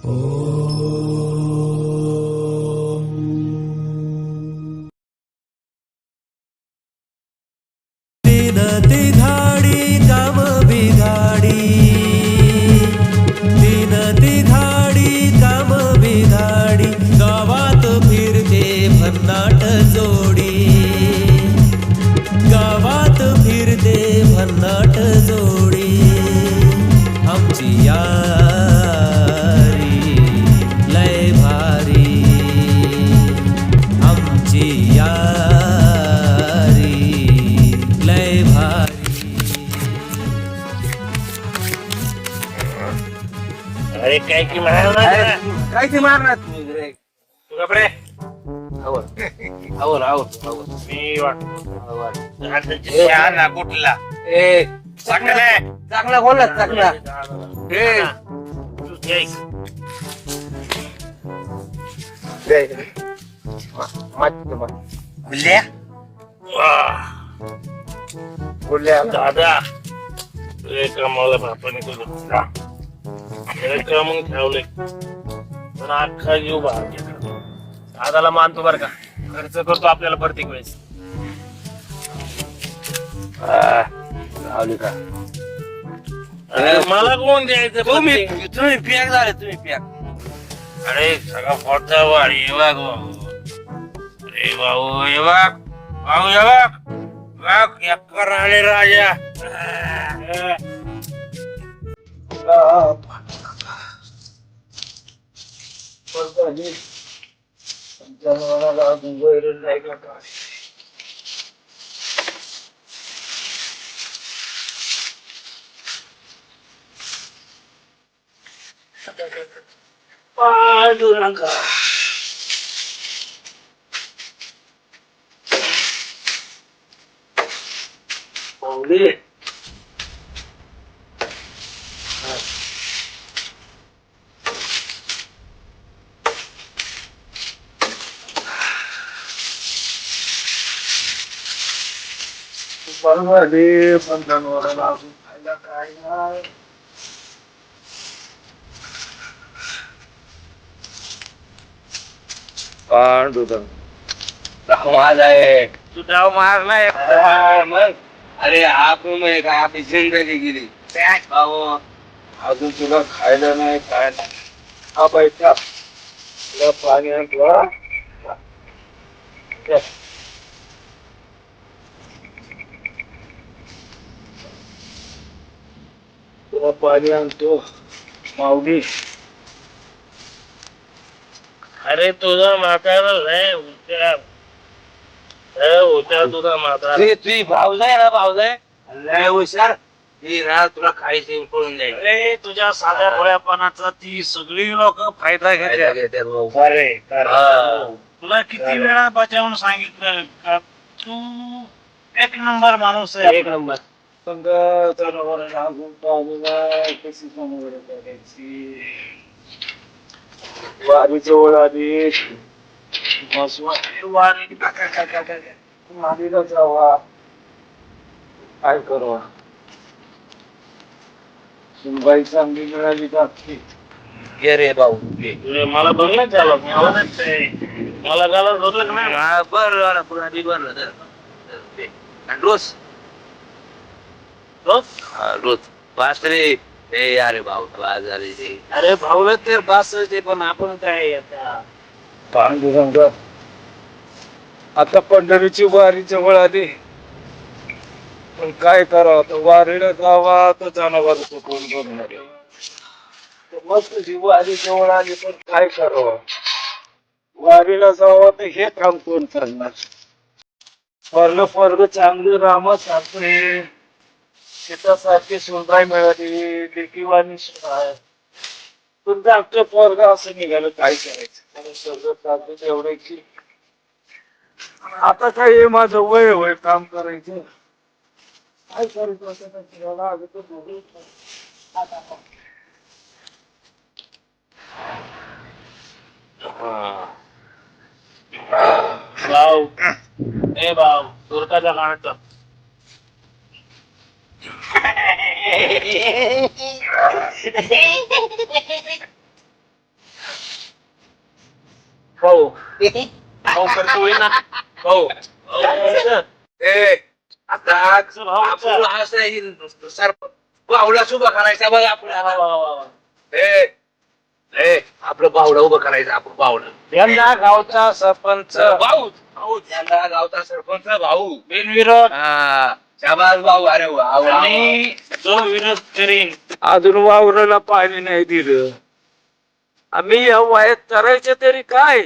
दिन ती घाडी काम बिघाडी, दिन ती घाडी काम बिघाडी, गावात फिरते भन्नाट जोडी, गावात फिरते भन्नाट जोडी, आमची यारी लय भारी, आमची यारी लय भारी. अरे काय की मारणार काय ते मारणार तू कपडे आवड मी वाटतो कुठला ए चांगला बोला चांगला दादा कमावलं बापाने तुझं मग ठेवले पण अख्खा जीव बाहेर गेला. दादाला मानतो बर का, खर्च करतो आपल्याला प्रत्येक वेळेस. अरे मला कोण द्यायचं तुम्ही पॅक झाले तुम्ही पॅक. अरे सगळा फोडचा वाढ ये बघ भाऊ. अरे भाऊ हे बघ भाऊ हे बघ बघ एकर आले राजा. पांडुरंगा पाहुणे बरोबर दे पंधरा लागून खायला काय नाही. माझा एक तू डाव मारलाय मग. अरे आपण काय आपली जिंदगी गेली भाऊ. अजून तुला खायला नाही काय नाही. हा पैसा तुला पाणी आणतो. तुला पाणी आणतो माऊली. अरे तुझा म्हातारा लय हुशार तुझा म्हातारा. तुझी भावजाय ना भावजाय लय हुशार. ही रात तुला खायची पळून जाईल. अरे तुझ्या साध्या डोळ्यापणाचा ती सगळी लोक फायदा घेतात. अरे तुला किती वेळा बचावून सांगितलं का तू एक नंबर माणूस आहे. एक नंबर. वारी जवळ आली वारीला जावा काय करू. सुनबाई चांगली मिळाली जाते. ये रे भाऊ मला बघलं झालं मला गाला धरलं का नाही. बरं पुन्हा बरं रोज रोज पाच रे. ए अरे भाऊ बाजारी. अरे भाऊला तर बास पण आपण काय पांडुरंग आता पंढरीची वारी जवळ आली. पण काय करावं, वारीला जावा तर जनावर कोण बघणार. मस्त जी वारी जवळ आली पण काय करावं. वारीला जावं तर हे काम कोण करणार. स्वर्ग चांगली रामा सारखे शेतासारखी सुनबाई मिळाली. लेकीवाणी पण आपलं पोरग असं निघालं काय करायचं. सगळं चालतं तेवढं की आता काय हे माझं वय होय काम करायचं. काय करायचं भाऊ ए भाऊ तुरकाच्या गाण्यात भाऊ भाऊ करतोय ना भाऊ ए आता आपण असं सरपंच बावडा उभा करायचा बघ आपल्याला ए आपलं बावडा उभं करायचं आपण बावडा यंदा गावचा सरपंच भाऊ भाऊ त्यांना गावचा सरपंच भाऊ बिनविरोध हा शाबास भाऊ अरे वा आणि जो विरोध करीन अजून वावराला पाणी नाही दिलं आम्ही या वयात करायचं तरी काय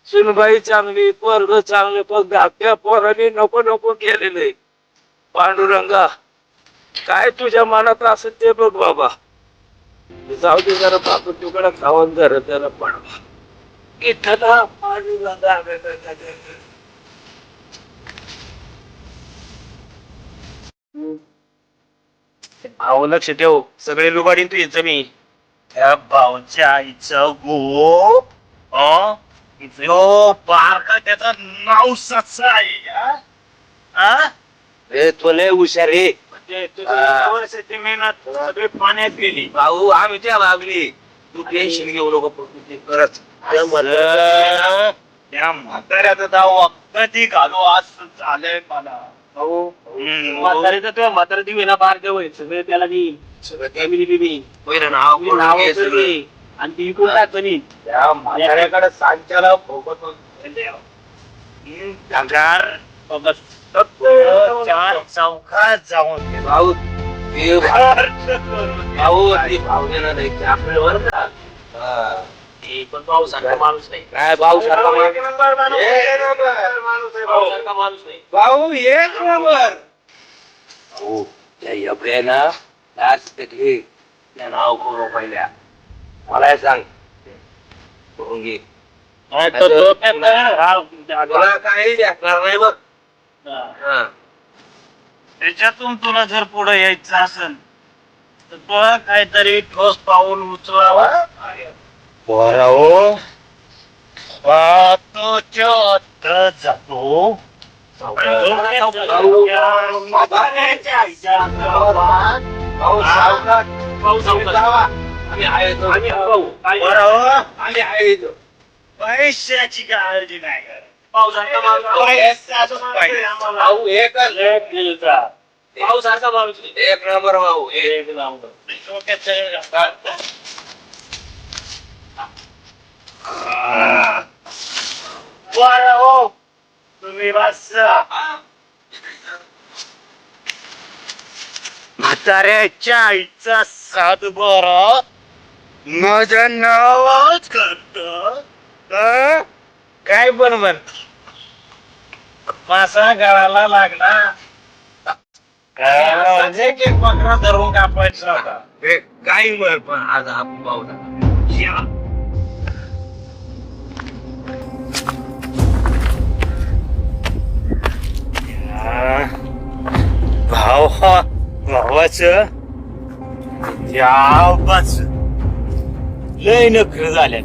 सुनबाई चांगली पोरग चांगले पण धाकट्या पोरांनी नको नको केलेले पांडुरंगा काय तुझ्या मनात असेल ते बघ बाबा जाऊ दे जरा बापू तुकडा खाऊन जरा त्याला पडवा इथं पांडुरंगा भाऊ लक्ष ठेव सगळे लुबाडीन तू जमीन त्या भाऊच्या आईचं गो जो बारका त्याचं नाव सच्चा आहे हा? ए तो लय हुशार रे म्हणजे तुझं वर्षाची मेहनत सगळी पाण्यात गेली भाऊ आम्ही त्या मागली तू टेन्शन घेऊ नको ते करत त्या म्हाताऱ्याचं नाव कधी घालू आज झालंय मला भाऊ म्हाताऱ्याचं तुझ्या म्हातारा दिवे ना बार देव सगळे त्याला मी सगळं ते फॅमिली बिबी पहिलं नाव करून नाव घ्यायचं सगळं. आणि ती इकडून टाकणी त्या म्हाताऱ्याकडे सांच्याला फोकत चौकात जाऊन भाऊ ते भाऊ ते भाऊ देणार नाही ते आपल्यावर का? हा. पण भाऊ सारखा माणूस नाही काय भाऊ सारखा एक नंबर माणूस आहे, भाऊ सारखा माणूस नाही भाऊ एक नंबर भाऊ त्या यब्याना लास्ट घे त्या नाव करू पहिल्या मला हे सांग करून घे तुला काही द्याकणार नाही बघ हा. त्याच्यातून तुला जर पुढे यायचं असेल तर तुला काहीतरी ठोस पाऊल उचलावं बरं हो जातो भाऊ सावकाश जावा. आम्ही आहे तो. आम्ही आहे इथं. पैशाची काळजी नाही करत. पावसाचा माणूस पैशाचा माणूस आहे आम्हाला. भाऊ एकच एक दिवसा. पावसाचा माणूस आहे. एक नंबर भाऊ एक नंबर. डोक्यात सगळं घालतात. बरं हो तुम्ही बस म्हाताऱ्याच्या आईचा सात बरं माझं नावच करत काय बनवण मासा गळाला लागला म्हणजे एक बकरा धरून कापायचा होता हे काही म्हण पण आज आपण भाऊ भावाचं यावच लय नखर झाले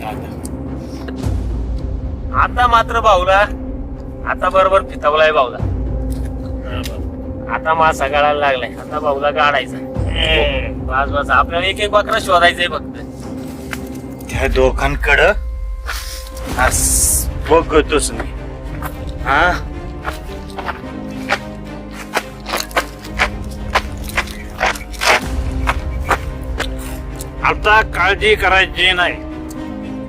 आता मात्र भाऊला आता बरोबर फितवलाय भाऊला आता मासा गाळायला लागलाय आता भाऊला गाडायचा बस बस आपल्याला एक एक बकरा शोधायचंय फक्त त्या दोघांकडं बघतोच मी हा आता काळजी करायची नाही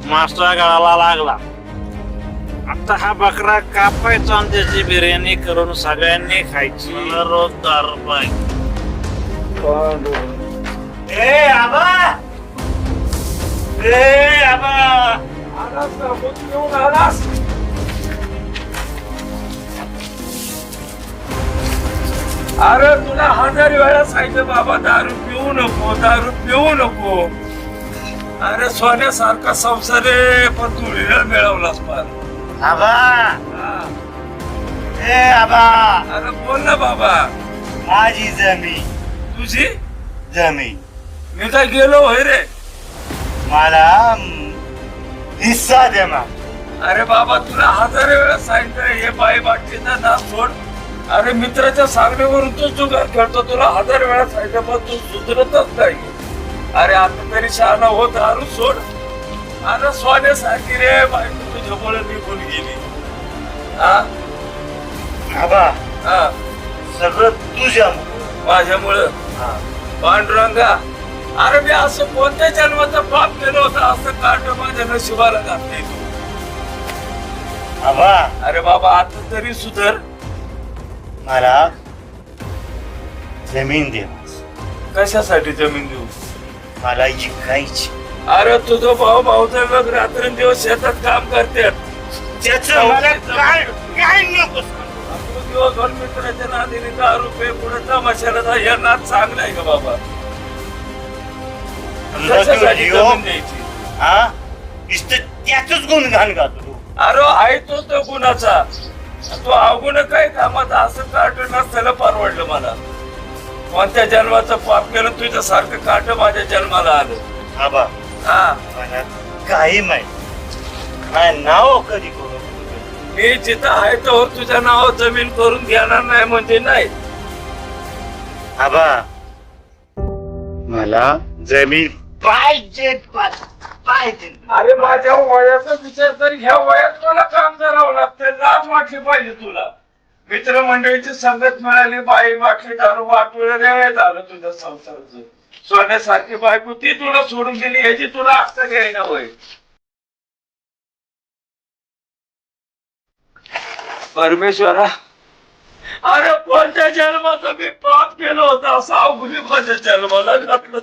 मासा गळाला लागला आता हा बकरा कापायचा आणि त्याची बिर्याणी करून सगळ्यांनी खायची मला रोज 10 रुपये ए आबा अरे तुला 1000 वेळा सांगितलं बाबा दारू पिऊ नको अरे सोन्यासारखा संसार आहे पण तुळीला मिळवलास पार आबा हा. ए आबा अरे बोल ना बाबा माझी जमीन तुझी जमीन मी काय गेलो होय रे मला हिस्सा दे मग अरे बाबा तुला 1000 वेळा सांगितलं हे बाई बाटलीचा नाव सोड अरे मित्राच्या सांगण्यावरून तू जुगार खेळतो तुला 1000 वेळा सांगितलं पण तू सुधरतच नाही अरे आता तरी शहाणा हो दारू सोड अरे सोन्यासारखी रे बायको तुझ्यामुळे निघून गेली. हा आबा हा सगळं तुझ्या माझ्यामुळं. पांडुरंगा अरे मी असं कोणत्या जन्माचं पाप केलं होतं असं काढ माझ्या नशिबाला घातले तू. आबा अरे बाबा आता तरी सुधर. मला जमीन दे. कशासाठी जमीन देऊ? मला जिंकायची. अरे तुझं भाऊ मग रात्रंदिवस शेतात काम करतात. त्याचं मला काय काय नको. आपण दिवसभर मित्राच्या नादीने 10 रुपये पुढे तमाशाला जा. या नाद चांगला आहे का बाबा? कशासाठी जमीन द्यायची? हा नुसतं त्याच गुणगान गातो तू. अरे आहे तोच तो गुणाचा. तू अवगुण काय कामाचा असं काट नसताना परवडलं मला. कोणत्या जन्माचं पाप केलं तुझ्यासारखं काट माझ्या जन्माला आलं. आबा हा मला काही माहिती माझं नाव कधी करू. मी जिथं आहे तर तुझ्या नावावर जमीन करून घेणार नाही म्हणजे नाही. आबा मला जमीन पाहिजे पाहिजे. अरे माझ्या वयाचा विचार तर ह्या वयात मला काम करावं लागतं. लाज वाटली पाहिजे तुला. मित्रमंडळीची संगत मिळाली, बाई वाटली, दारू वाटलं रे झालं तुझ्या संसाराचं. सोन्यासारखी बायको ती तुला सोडून गेली याची तुला अक्कल घ्यायला होय. परमेश्वरा अरे कोणत्या जन्माचं मी पाप केलं होतं असं अवघडी माझ्या जन्माला घातलं.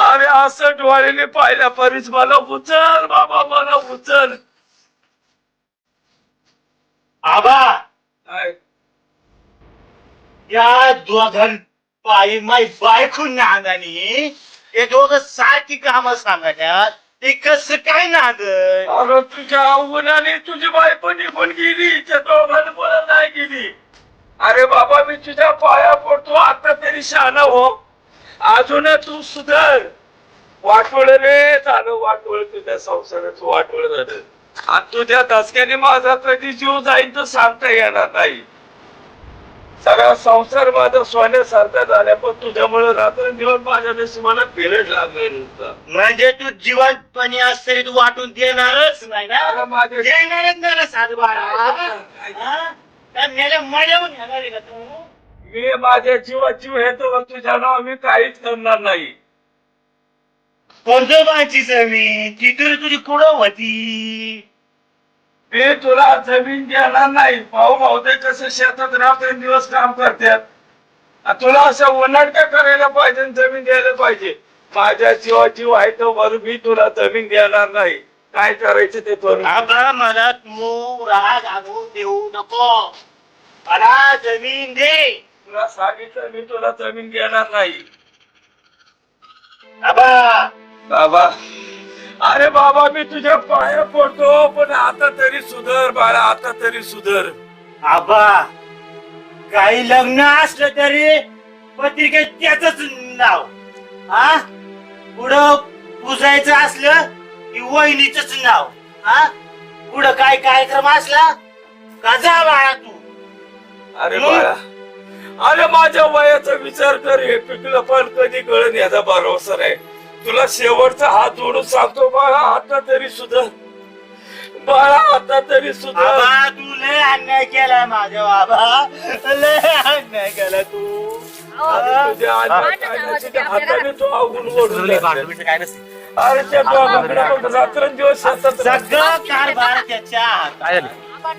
अरे असं डोळ्याने पाहिल्या परीच मला उचल बाबा, मला उचल. आबा काय? या दोघां पायी माई बायको नांदानी हे दोघं सारखी कामं सांगतात. ते कसं काय नांद. अरे तुझ्या अवगुणाने तुझी बायको निघून गेली. त्या दोघांना बोला नाही गेली. अरे बाबा मी तुझ्या पाया पडतो आता तरी शहाणा हो. अजून तू सुधर. वाटोळ रे झालं, वाटोळ तुझ्या संसाराचं वाटोळ झालं. आणि तुझ्या धसक्याने माझा कधी जीव जाईल तर सांगता येणार नाही. सगळा संसार माझा सोन्यासारखा झाला पण तुझ्यामुळे रात्रंदिवस माझ्या नशिबाला पिरियड लागलेला होता. म्हणजे तू जिवंतपणी असतरी तू वाटून देणारच नाही ना. अरे माझे देणारच नाही ना साधूबाळा. मेल्या मळवून येणार आहे का तू. मी माझ्या जीवाची हे तर तुझ्या नाव मी काहीच करणार नाही. पंजोबाची जमीन ती तरी तुझी कुठं होती. मी तुला जमीन देणार नाही. भाऊ ते कसं शेतात रात्रंदिवस काम करतात. आणि तुला असं उन्हाळ्या करायला पाहिजे आणि जमीन द्यायला पाहिजे. माझ्या जीवाची आहे तर वर मी तुला जमीन देणार नाही. काय करायचं ते करू. आबा मला तू राग आणून देऊ नको. मला जमीन दे. तुला सांगितलं मी तुला जमीन देणार नाही. आबा बाबा अरे बाबा मी तुझ्या पाया पडतो पण आता तरी सुधर बाळा, आता तरी सुधर. आबा काही लग्न असलं तरी पत्रिकेत त्याच नाव. हा पुढं पुजायचं असलं की वहिनीच नाव. हा पुढं काय कार्यक्रम असला का जा बाळा तू. अरे बाळा अरे माझ्या वयाचा विचार कर. हे पिकलं पण कधी कळण याचा भरोसा आहे. तुला शेवटचा हात जोडून सांगतो बाळा आता तरी सुधर. बाळा आता तरी सुधर. आबा तू लय अन्याय केला माझ्या बाबा. लय अन्याय केला तू. तुझ्या हाताने तो अवगुण ओढून काय नसते. अरे त्या दोघांकडे रात्रंदिवस शेतात सगळं कारभार त्याच्या हातात.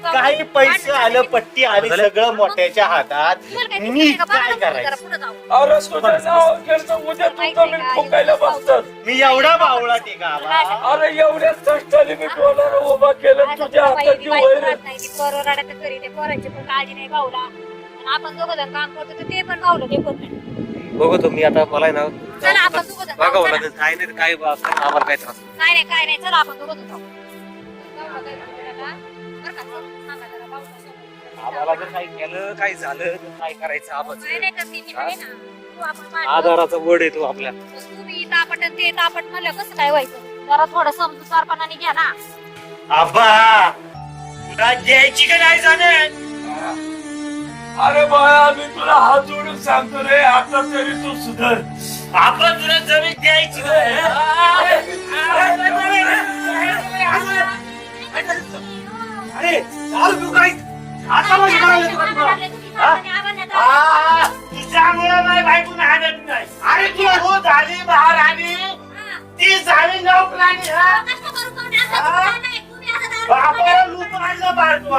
काही पैसे आलं पट्टी आली सगळं मोठ्याच्या हातात. मी काय करायचं. अरे तुझ्या नाव केलं उद्या तू जमीन फुकायला बसतात. मी एवढा बावळा ते का आबा. अरे एवढ्या कष्टाने मी डोलारा उभा केलं तुझ्या हाताची वैर. आपण दोघं जण काम करतो तर ते पण गावलं ते पण नाही. बघू तुम्ही आता मला आहे ना चला आपण दोघं जण बघावं चला. लागेल. काय नाही काय आम्हाला काय त्रास. काय नाही चला आपण दोघं जण जाऊ. गावला काय म्हणतो नका. बरं का, चला, सांगा जरा भाऊला समोर. आम्हाला जर काही केलं काय झालं तर काय करायचं नाही आवाज नाही करते मी आहे ना. तू आपण मांडू. आधाराचा वड येतो आपल्या. तू बी तापट आणि ते तापट म्हणलं कसं काय व्हायचं. जरा थोडं समजूतदारपणाने घ्या ना. आबा तुला द्यायची का नाही जाणार. अरे बाळा मी तुला हात जोडून सांगतो रे आता तरी तू सुधर. आपण तुला जमीन द्यायची अरे आता माझी तुझ्यामुळे माझी बायको हाणत नाही. अरे तू झाली बाहेर आली ती झाली नोकरानी बापाला लूट आणलं पाहतो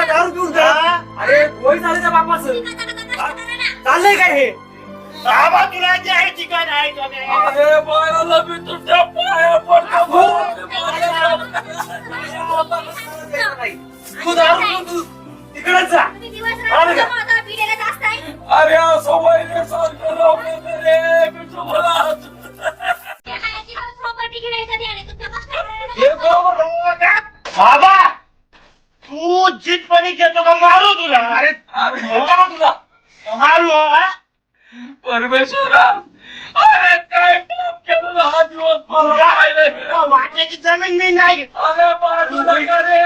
दारू पिऊन अरे होय झालं त्या बापाचं चाललंय काय हे बाबा तुला जे आहे ठिकाण आहे का नाही? अरे बाळाला मी तुझ्या पाया पडतो. तू दारू पिऊन तू तिकडेच जा. अरे असं वैद्य सांगतो लवकर रे, मी तुम्हाला हे बरोबर बाबा तू जितपणी घेतो का मारू तुला अरे मारू तुला मारू परमेश्वरा, अरे काय पाप केलं हा दिवस मला राहिलं. वाट्याची जमीन मी नाही अरे बाजू नका रे.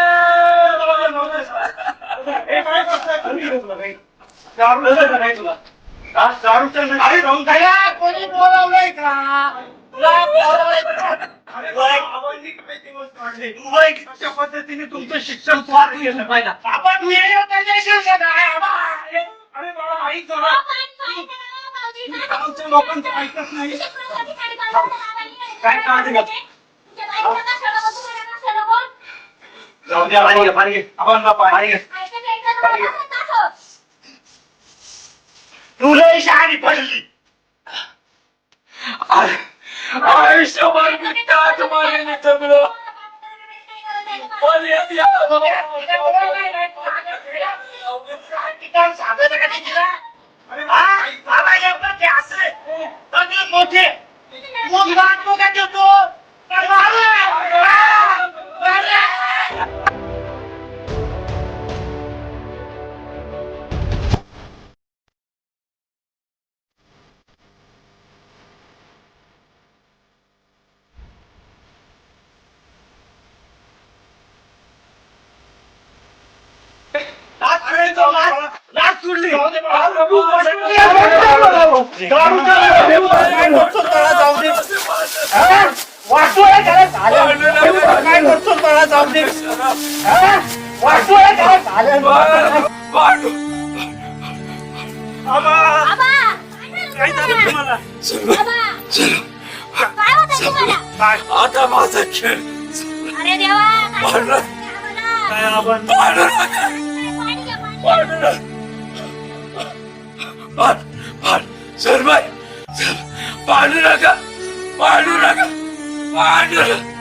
कोणी बोलावलंय का अशा पद्धतीने तुमचं शिक्षण फार गेलं पाहिजे. आपण अरे बाळा ऐक जरा. गावच्या लोकांचं ऐकत नाही. काय काळजी घ्या. जाऊ द्या, पाणी घे, पाणी घे. आपण पाणी घे. तुला शहाणी पडली आयुष्यभर मी काच मारेन सगळं. पण मोठे आता माझा खेळ अरे देवा काय आपण पाडू नका, पाडू नका, पाडू नका.